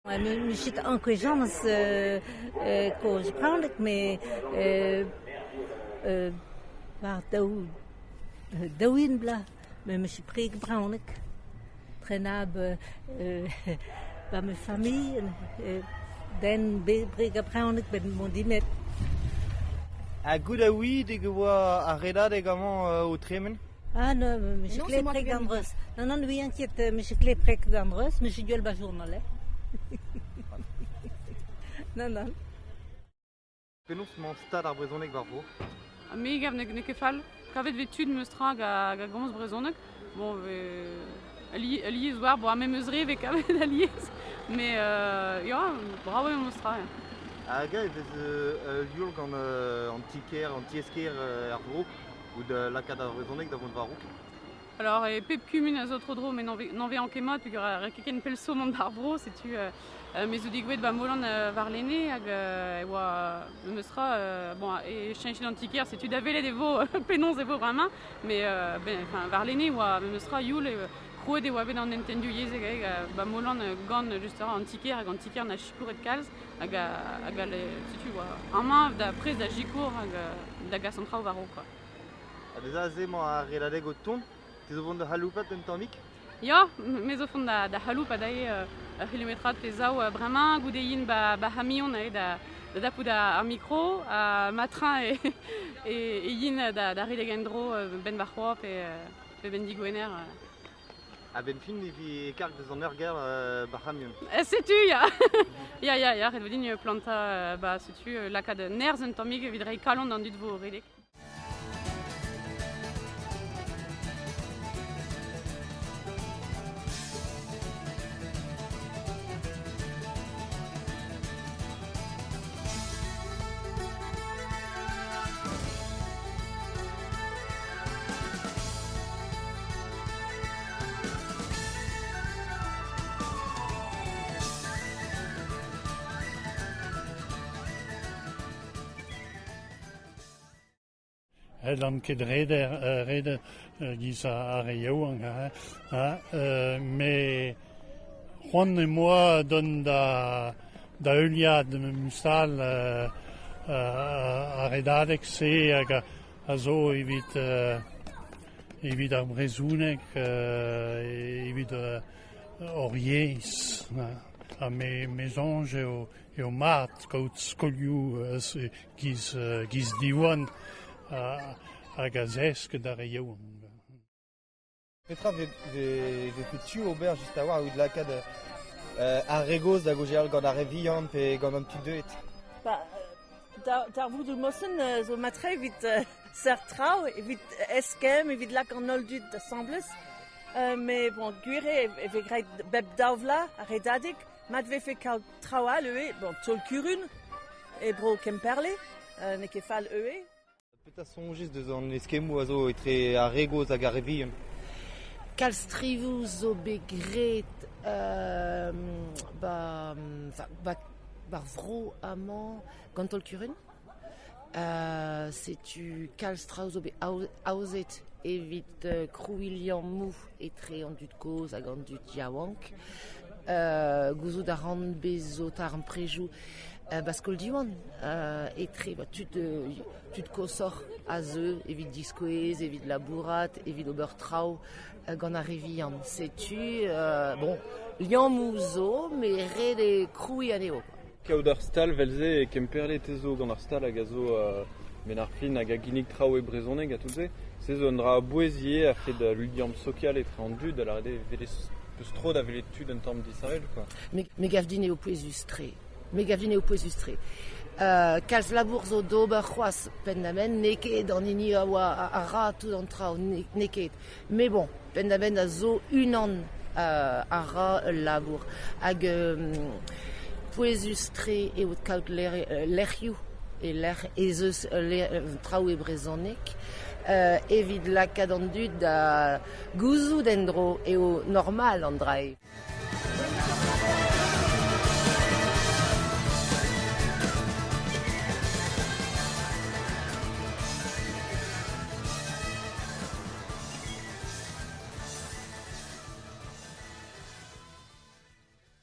Muziek enquijans koos braunig me waar douin bla me muziek preek braunig trainab bij mijn familie den preek braunig ben mondimet. A gouda oui de goa a redad également au tremen. Ah non, muziek le preek d'andres. Non, oui inquiète, muziek le preek d'andres, muziek duel ba journal. Non. Penaos man stad ar brezhoneg war vro? Mega ne kefal. Kavet vetud meustra ga gomz brezhoneg. Bon, aliez war, bon, me meusre ve kavet aliez. Mais, ja, bravo meustra. Aga vez liol gant anti-esker ar vro ou de lakad ar brezhoneg da vont var vro? Alors, pep kumun a zo tro dro, mais n'en ve en kemat, tu gara keken pelso mont ar vro, setu mes o digouet ba molan var lene hag oa meustra, bon, e chenchil antiker, setu da velet e vo penons e vo bramañ, mais var lene oa meustra youl kroet e oa bet an entendu yezeg ba molan gant just antiker hag antiker na chikour et kalz hag setu oa amañ da prez da jikour hag da gas an traoù var o, quoi. A deus a zemañ a redadeg o ton? Te zo vont da haloupat den tammik? Ja, me zo font da haloup adae kilometrat pe zao bremañ goudeien ba hamion da dapou da ar mikro a matrin e yin da redeg endro ben bar c'hoa pe ben digwener. A ben fin e vi karg deus an erger ba hamion. Setu, ya. Ya, red vodin planta ba setu lakad nerz un tammik evit rei kalon an dud vo redeg. Dan ket rede giz a reioan, me c'hoant e moa don da euliad mustal a redadek se hag a zo evit ar brezhounek, evit oriez. A me zonj eo mat kaout skolioù giz diwan hag a zesk da reioan. Petra ve tu ober just a war oud lakad ar regoz da gojeal gant ar revian pe gant an tu deuet? Dar voudu mossen zo matre evit ser trao, evit eskem, evit lak an ol dud assemblez. Mais bon, gwire ve greit bep daouvla a redadeg, mat ve fe kal traoal eue, bon, tol kurun, e bro kemperle, ne kefal eue. Petra sonjiz deus an eskemou a zo etre ar regoz hag ar revian? Kalstrivou zo begret bar vro amañ gantol kurun. Setu kalstrao zo be aozet evit krouilian mou etre an dud koz hag an dud yaouank. Gouzout a ran bezo tar an prejou baskol diwan etre tud kosor a zeu evit diskoez, evit labourat, evit ober trao gant a revian. Setu, bon, lian mou zo, me red e kroui aneo. Kaout ar stal velze e kemperle tezo gant ar stal hag a zo men ar fin hag a ginnig trao e brezhoneg a tout se. Se zo an dra bouezier a fet ludiam sokial etre an dud, ala vele peus tro da vele tud un tamm disarel, quoi. Me gavdin eo poezustre. Kalz labour zo d'ober c'hoaz pendamen, neket an ini a ra tout an trao, neket. Me bon, pendamen a zo unan a ra labour. Hag poezustre eo kalk lerioù e ler ezeus trao e brezhoneg. Evit lakad an dud da gouzout endro eo normal an drai.